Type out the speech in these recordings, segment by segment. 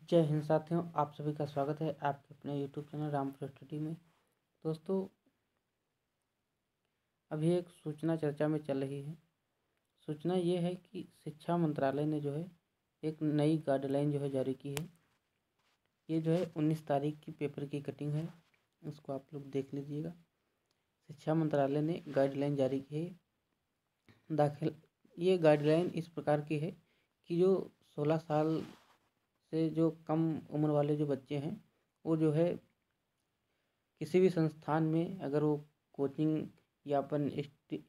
जय हिंद साथियों, आप सभी का स्वागत है आपके अपने यूट्यूब चैनल रामपुर स्टडी में। दोस्तों, अभी एक सूचना चर्चा में चल रही है। सूचना ये है कि शिक्षा मंत्रालय ने जो है एक नई गाइडलाइन जो है जारी की है। ये जो है 19 तारीख की पेपर की कटिंग है, उसको आप लोग देख लीजिएगा। शिक्षा मंत्रालय ने गाइडलाइन जारी की है। ये गाइडलाइन इस प्रकार की है कि जो 16 साल से जो कम उम्र वाले जो बच्चे हैं वो जो है किसी भी संस्थान में अगर वो कोचिंग या अपन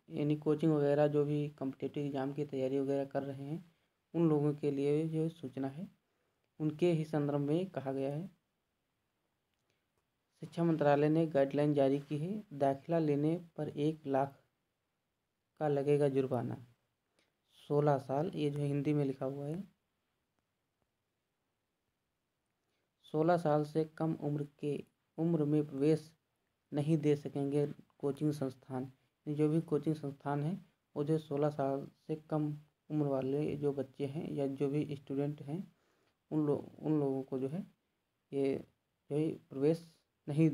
यानी कोचिंग वगैरह जो भी कॉम्पिटिटिव एग्ज़ाम की तैयारी वगैरह कर रहे हैं, उन लोगों के लिए जो सूचना है उनके ही संदर्भ में कहा गया है। शिक्षा मंत्रालय ने गाइडलाइन जारी की है। दाखिला लेने पर 1 लाख का लगेगा जुर्माना। 16 साल, ये जो हिंदी में लिखा हुआ है, 16 साल से कम उम्र में प्रवेश नहीं दे सकेंगे कोचिंग संस्थान। जो भी कोचिंग संस्थान है वो जो 16 साल से कम उम्र वाले जो बच्चे हैं या जो भी स्टूडेंट हैं उन लोगों को जो है ये जो है प्रवेश नहीं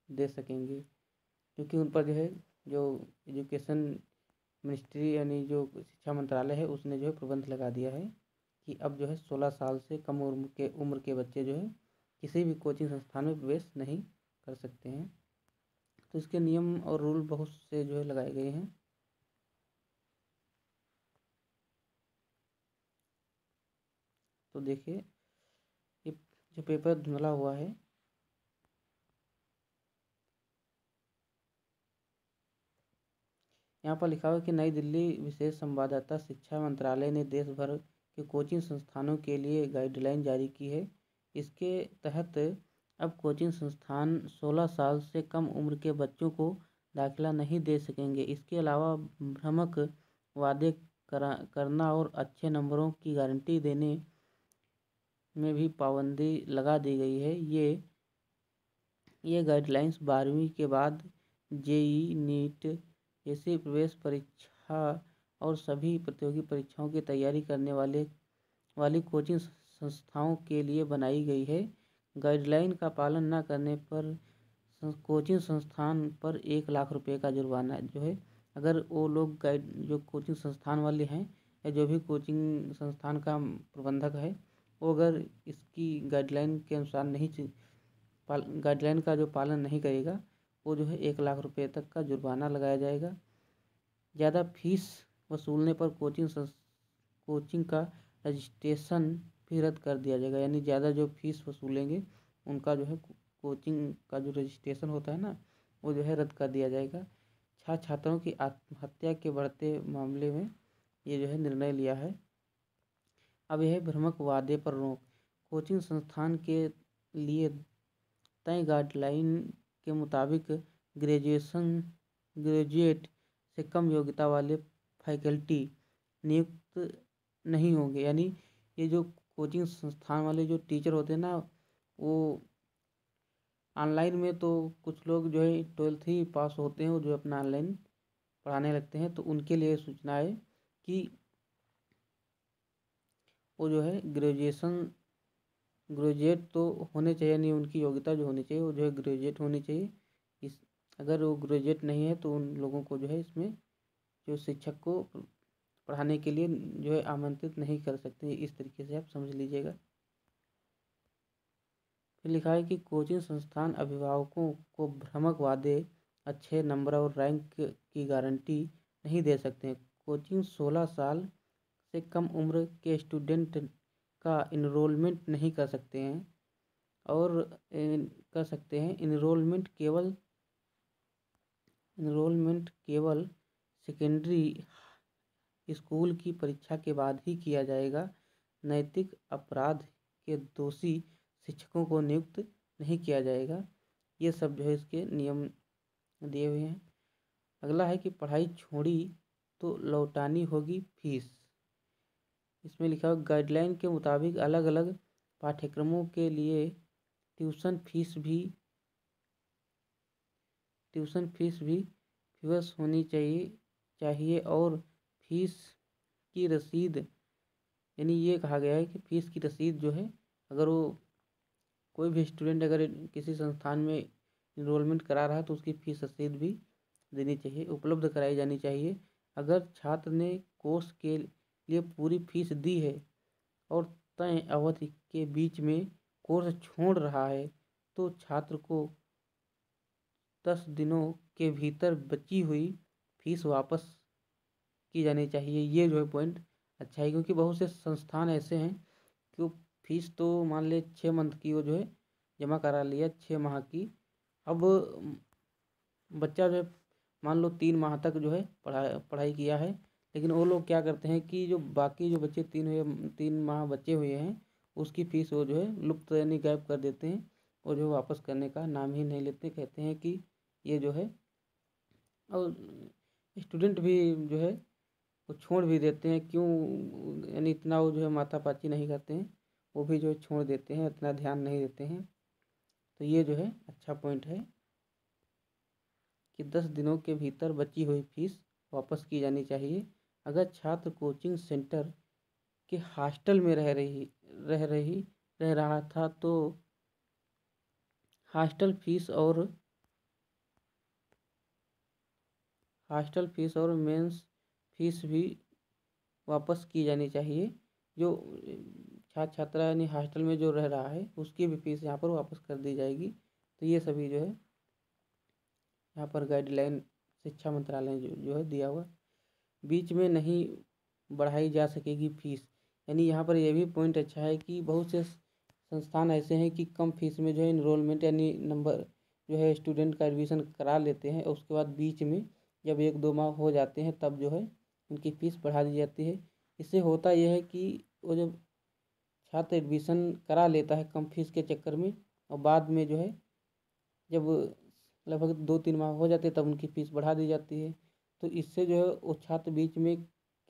दे सकेंगे, क्योंकि उन पर जो है जो एजुकेशन मिनिस्ट्री यानी जो शिक्षा मंत्रालय है उसने जो है प्रतिबंध लगा दिया है कि अब जो है 16 साल से कम उम्र के बच्चे जो है किसी भी कोचिंग संस्थान में प्रवेश नहीं कर सकते हैं। तो इसके नियम और रूल बहुत से जो है लगाए गए हैं। तो देखिए, ये जो पेपर धुंधला हुआ है, यहाँ पर लिखा हुआ है कि नई दिल्ली विशेष संवाददाता, शिक्षा मंत्रालय ने देश भर के कोचिंग संस्थानों के लिए गाइडलाइन जारी की है। इसके तहत अब कोचिंग संस्थान 16 साल से कम उम्र के बच्चों को दाखिला नहीं दे सकेंगे। इसके अलावा भ्रामक वादे करना और अच्छे नंबरों की गारंटी देने में भी पाबंदी लगा दी गई है। ये गाइडलाइंस 12वीं के बाद जेईई, नीट जैसी प्रवेश परीक्षा और सभी प्रतियोगी परीक्षाओं की तैयारी करने वाली कोचिंग संस्थाओं के लिए बनाई गई है। गाइडलाइन का पालन न करने पर कोचिंग संस्थान पर 1 लाख रुपए का जुर्माना जो है, अगर वो लोग जो कोचिंग संस्थान वाले हैं या जो भी कोचिंग संस्थान का प्रबंधक है वो अगर इसकी गाइडलाइन के अनुसार गाइडलाइन का जो पालन नहीं करेगा वो जो है 1 लाख रुपए तक का जुर्माना लगाया जाएगा। ज़्यादा फीस वसूलने पर कोचिंग का रजिस्ट्रेशन भी रद्द कर दिया जाएगा। यानी ज़्यादा जो फीस वसूलेंगे उनका जो है कोचिंग का जो रजिस्ट्रेशन होता है ना वो जो है रद्द कर दिया जाएगा। छात्रों की आत्महत्या के बढ़ते मामले में ये जो है निर्णय लिया है। अब यह भ्रामक वादे पर रोक। कोचिंग संस्थान के लिए तय गाइडलाइन के मुताबिक ग्रेजुएट से कम योग्यता वाले फैकल्टी नियुक्त नहीं होंगे। यानी ये जो कोचिंग संस्थान वाले जो टीचर होते हैं ना, वो ऑनलाइन में तो कुछ लोग जो है 12th ही पास होते हैं और जो अपना ऑनलाइन पढ़ाने लगते हैं, तो उनके लिए सूचना है कि वो जो है ग्रेजुएट तो होने चाहिए, नहीं उनकी योग्यता जो होनी चाहिए वो जो है ग्रेजुएट होनी चाहिए। अगर वो ग्रेजुएट नहीं है तो उन लोगों को जो है इसमें जो शिक्षक को पढ़ाने के लिए जो है आमंत्रित नहीं कर सकते। इस तरीके से आप समझ लीजिएगा। फिर लिखा है कि कोचिंग संस्थान अभिभावकों को भ्रामक वादे, अच्छे नंबर और रैंक की गारंटी नहीं दे सकते हैं। कोचिंग 16 साल से कम उम्र के स्टूडेंट का इनरोलमेंट नहीं कर सकते हैं और कर सकते हैं। इनरोलमेंट केवल सेकेंडरी स्कूल की परीक्षा के बाद ही किया जाएगा। नैतिक अपराध के दोषी शिक्षकों को नियुक्त नहीं किया जाएगा। ये सब जो है इसके नियम दिए हुए हैं। अगला है कि पढ़ाई छोड़ी तो लौटानी होगी फीस। इसमें लिखा हुआ गाइडलाइन के मुताबिक अलग अलग पाठ्यक्रमों के लिए ट्यूशन फीस भी फीस होनी चाहिए और फीस की रसीद यानी ये कहा गया है कि फ़ीस की रसीद जो है, अगर वो कोई भी स्टूडेंट अगर किसी संस्थान में इनरोलमेंट करा रहा है तो उसकी फ़ीस रसीद भी देनी चाहिए, उपलब्ध कराई जानी चाहिए। अगर छात्र ने कोर्स के लिए पूरी फीस दी है और तय अवधि के बीच में कोर्स छोड़ रहा है तो छात्र को 10 दिनों के भीतर बची हुई फीस वापस की जानी चाहिए। ये जो है पॉइंट अच्छा है, क्योंकि बहुत से संस्थान ऐसे हैं कि वो फीस तो मान ले 6 मंथ की वो जो है जमा करा लिया, 6 माह की। अब बच्चा जो है मान लो 3 माह तक जो है पढ़ाई किया है, लेकिन वो लोग क्या करते हैं कि जो बाकी जो बच्चे 3 माह बचे हुए हैं उसकी फ़ीस वो जो है लुप्त यानी गायब कर देते हैं, और जो वापस करने का नाम ही नहीं लेते। कहते हैं कि ये जो है, और स्टूडेंट भी जो है वो छोड़ भी देते हैं। क्यों? यानी इतना वो जो है माथापच्ची नहीं करते हैं, वो भी जो है छोड़ देते हैं, इतना ध्यान नहीं देते हैं। तो ये जो है अच्छा पॉइंट है कि 10 दिनों के भीतर बची हुई फीस वापस की जानी चाहिए। अगर छात्र कोचिंग सेंटर के हॉस्टल में रह रहा था तो हॉस्टल फीस और मेंस फीस भी वापस की जानी चाहिए। जो छात्र छात्रा यानी हॉस्टल में जो रह रहा है उसकी भी फीस यहाँ पर वापस कर दी जाएगी। तो ये सभी जो है यहाँ पर गाइडलाइन शिक्षा मंत्रालय ने जो है दिया हुआ। बीच में नहीं बढ़ाई जा सकेगी फीस, यानी यहाँ पर यह भी पॉइंट अच्छा है कि बहुत से संस्थान ऐसे हैं कि कम फीस में जो है इनरोलमेंट यानी नंबर जो है स्टूडेंट का एडमिशन करा लेते हैं, और उसके बाद बीच में जब 1-2 माह हो जाते हैं तब जो है उनकी फ़ीस बढ़ा दी जाती है। इससे होता यह है कि वो जब छात्र एडमिशन करा लेता है कम फीस के चक्कर में, और बाद में जो है जब लगभग 2-3 माह हो जाते हैं तब उनकी फ़ीस बढ़ा दी जाती है। तो इससे जो है वो छात्र बीच में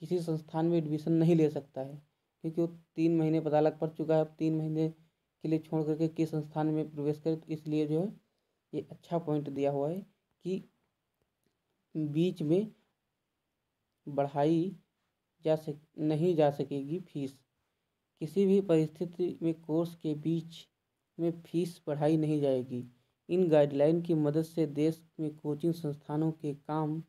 किसी संस्थान में एडमिशन नहीं ले सकता है, क्योंकि वो 3 महीने पता लग पड़ चुका है, अब 3 महीने के लिए छोड़ करके किस संस्थान में प्रवेश करे। तो इसलिए जो है ये अच्छा पॉइंट दिया हुआ है कि बीच में बढ़ाई नहीं जा सकेगी फीस। किसी भी परिस्थिति में कोर्स के बीच में फीस बढ़ाई नहीं जाएगी। इन गाइडलाइन की मदद से देश में कोचिंग संस्थानों के काम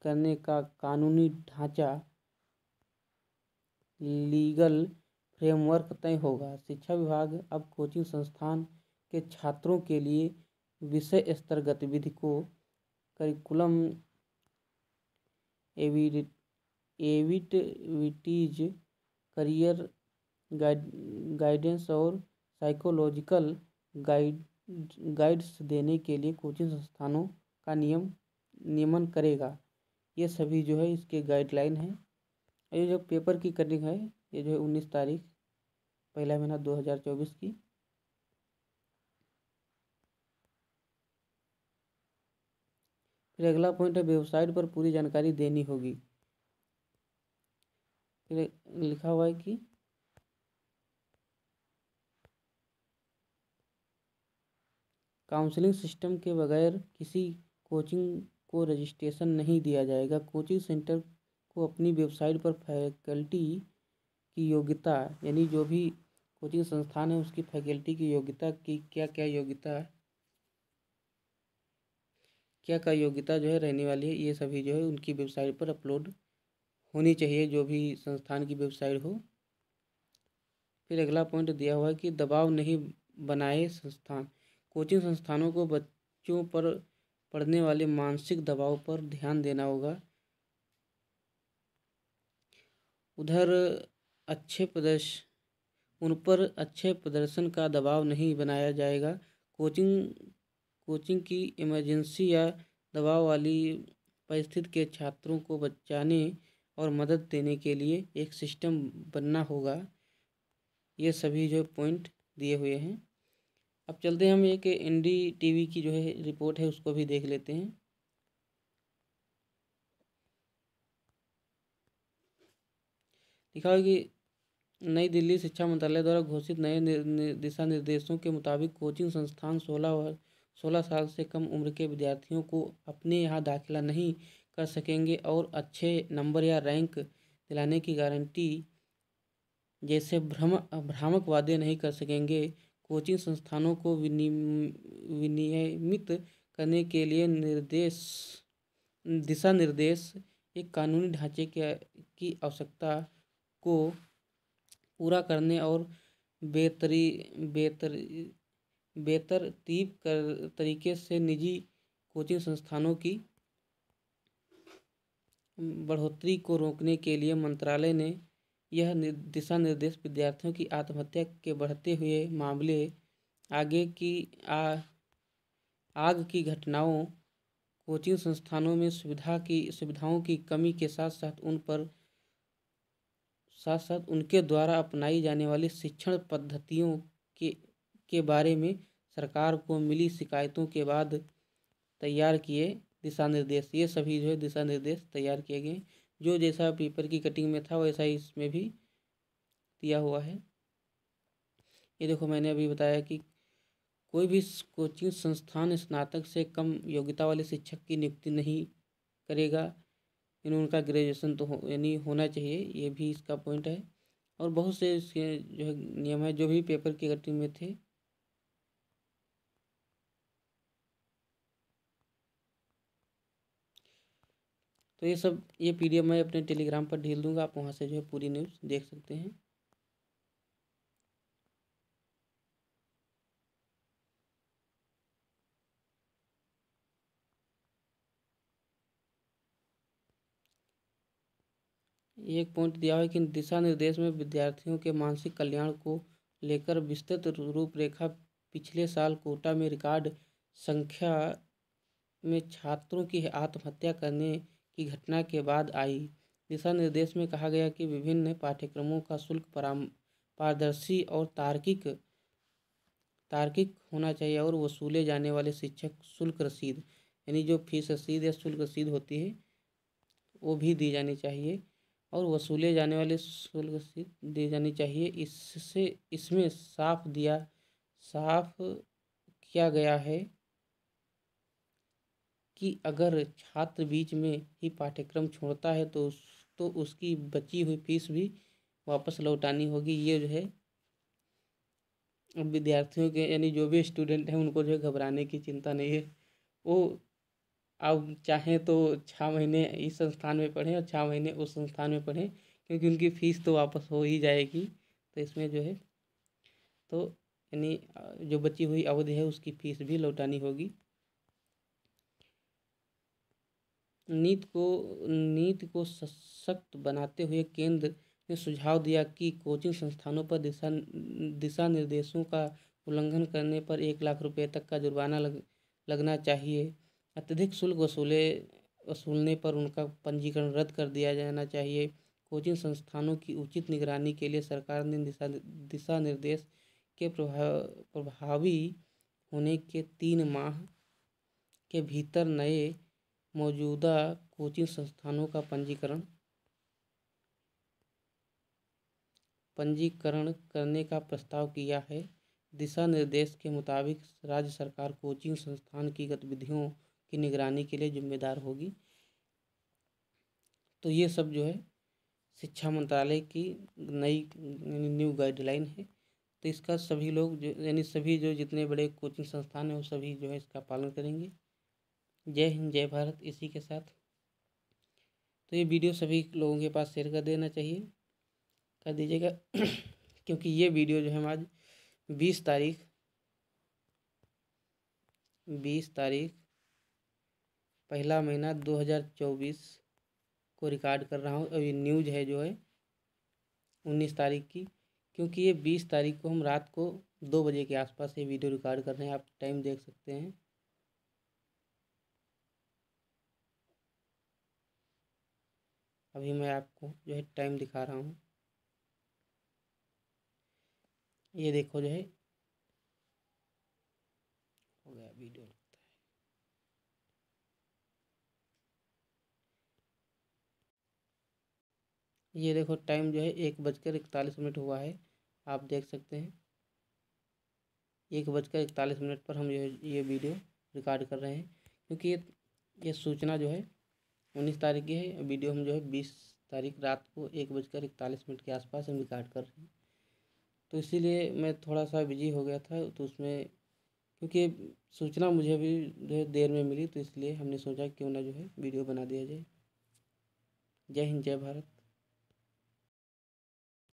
करने का कानूनी ढांचा लीगल फ्रेमवर्क तय होगा। शिक्षा विभाग अब कोचिंग संस्थान के छात्रों के लिए विषय स्तर गतिविधि को करिकुलम एविटिविटीज, करियर गाइडेंस और साइकोलॉजिकल गाइड्स देने के लिए कोचिंग संस्थानों का नियमन करेगा। ये सभी जो है इसके गाइडलाइन हैं। ये जो पेपर की कटिंग है ये जो है 19 तारीख 1 महीना 2024 की। फिर अगला पॉइंट है वेबसाइट पर पूरी जानकारी देनी होगी। फिर लिखा हुआ है कि काउंसलिंग सिस्टम के बगैर किसी कोचिंग को रजिस्ट्रेशन नहीं दिया जाएगा। कोचिंग सेंटर को अपनी वेबसाइट पर फैकल्टी की योग्यता, यानी जो भी कोचिंग संस्थान है उसकी फैकल्टी की योग्यता की क्या योग्यता जो है रहने वाली है, ये सभी जो है उनकी वेबसाइट पर अपलोड होनी चाहिए, जो भी संस्थान की वेबसाइट हो। फिर अगला पॉइंट दिया हुआ है कि दबाव नहीं बनाए संस्थान। कोचिंग संस्थानों को बच्चों पर पड़ने वाले मानसिक दबाव पर ध्यान देना होगा। उन पर अच्छे प्रदर्शन का दबाव नहीं बनाया जाएगा। कोचिंग की इमरजेंसी या दबाव वाली परिस्थिति के छात्रों को बचाने और मदद देने के लिए एक सिस्टम बनना होगा। ये सभी जो पॉइंट दिए हुए हैं। अब चलते हैं हम एक NDTV की जो है रिपोर्ट है उसको भी देख लेते हैं। लिखा है कि नई दिल्ली शिक्षा मंत्रालय द्वारा घोषित नए दिशा निर्देशों के मुताबिक कोचिंग संस्थान 16 साल से कम उम्र के विद्यार्थियों को अपने यहाँ दाखिला नहीं कर सकेंगे और अच्छे नंबर या रैंक दिलाने की गारंटी जैसे भ्रामक वादे नहीं कर सकेंगे। कोचिंग संस्थानों को विनियमित करने के लिए दिशा निर्देश एक कानूनी ढांचे की आवश्यकता को पूरा करने और बेतरी बेतर बेतरतीब तरीके से निजी कोचिंग संस्थानों की बढ़ोतरी को रोकने के लिए मंत्रालय ने यह दिशा निर्देश विद्यार्थियों की आत्महत्या के बढ़ते हुए मामले, आग की घटनाओं, कोचिंग संस्थानों में सुविधाओं की कमी के साथ साथ उनके द्वारा अपनाई जाने वाली शिक्षण पद्धतियों के बारे में सरकार को मिली शिकायतों के बाद तैयार किए दिशा निर्देश। ये सभी जो है दिशा निर्देश तैयार किए गए, जो जैसा पेपर की कटिंग में था वैसा ही इसमें भी दिया हुआ है। ये देखो, मैंने अभी बताया कि कोई भी कोचिंग संस्थान स्नातक से कम योग्यता वाले शिक्षक की नियुक्ति नहीं करेगा, यानी उनका ग्रेजुएशन तो यानी होना चाहिए, ये भी इसका पॉइंट है। और बहुत से इसके जो है नियम है जो भी पेपर की कटिंग में थे। तो ये PDF मैं अपने टेलीग्राम पर ढील दूंगा, आप वहाँ से जो है पूरी न्यूज़ देख सकते हैं। एक पॉइंट दिया है कि दिशा निर्देश में विद्यार्थियों के मानसिक कल्याण को लेकर विस्तृत रूपरेखा पिछले साल कोटा में रिकॉर्ड संख्या में छात्रों की आत्महत्या करने की घटना के बाद आई। दिशा निर्देश में कहा गया कि विभिन्न पाठ्यक्रमों का शुल्क पारदर्शी और तार्किक होना चाहिए और वसूले जाने वाले शिक्षक शुल्क रसीद, यानी जो फीस रसीद या शुल्क रसीद होती है वो भी दी जानी चाहिए और वसूले जाने वाले शुल्क रसीद दी जानी चाहिए। इसमें साफ किया गया है कि अगर छात्र बीच में ही पाठ्यक्रम छोड़ता है तो उसकी बची हुई फीस भी वापस लौटानी होगी। ये जो है अब विद्यार्थियों के यानी जो भी स्टूडेंट हैं उनको जो है घबराने की चिंता नहीं है। वो अब चाहें तो 6 महीने इस संस्थान में पढ़ें और 6 महीने उस संस्थान में पढ़ें, क्योंकि उनकी फ़ीस तो वापस हो ही जाएगी। तो इसमें जो है तो यानी जो बची हुई अवधि है उसकी फ़ीस भी लौटानी होगी। नीति को सशक्त बनाते हुए केंद्र ने सुझाव दिया कि कोचिंग संस्थानों पर दिशा निर्देशों का उल्लंघन करने पर 1 लाख रुपए तक का जुर्माना लगना चाहिए। अत्यधिक शुल्क वसूलने पर उनका पंजीकरण रद्द कर दिया जाना चाहिए। कोचिंग संस्थानों की उचित निगरानी के लिए सरकार ने दिशा निर्देश के प्रभावी होने के 3 माह के भीतर नए मौजूदा कोचिंग संस्थानों का पंजीकरण करने का प्रस्ताव किया है। दिशा निर्देश के मुताबिक राज्य सरकार कोचिंग संस्थान की गतिविधियों की निगरानी के लिए जिम्मेदार होगी। तो ये सब जो है शिक्षा मंत्रालय की नई न्यू गाइडलाइन है। तो इसका सभी लोग यानी सभी जो जितने बड़े कोचिंग संस्थान हैं वो सभी जो है इसका पालन करेंगे। जय हिंद, जय भारत। इसी के साथ तो ये वीडियो सभी लोगों के पास शेयर कर देना चाहिए, कर दीजिएगा क्योंकि ये वीडियो जो है आज 20 तारीख पहला महीना 2024 को रिकॉर्ड कर रहा हूँ। और ये न्यूज़ है जो है 19 तारीख की, क्योंकि ये 20 तारीख को हम रात को 2 बजे के आसपास ये वीडियो रिकॉर्ड कर रहे हैं। आप टाइम देख सकते हैं। अभी मैं आपको जो है टाइम दिखा रहा हूँ। ये देखो जो है हो गया वीडियो। ये देखो टाइम जो है 1:41 हुआ है, आप देख सकते हैं। 1:41 पर हम जो है ये वीडियो रिकॉर्ड कर रहे हैं, क्योंकि ये सूचना जो है 19 तारीख की है। वीडियो हम जो है 20 तारीख रात को 1:41 के आसपास हम रिकॉर्ड कर रहे हैं। तो इसीलिए मैं थोड़ा सा बिजी हो गया था, तो उसमें क्योंकि सूचना मुझे भी जो है देर में मिली, तो इसलिए हमने सोचा क्यों ना जो है वीडियो बना दिया जाए। जय हिंद, जय भारत।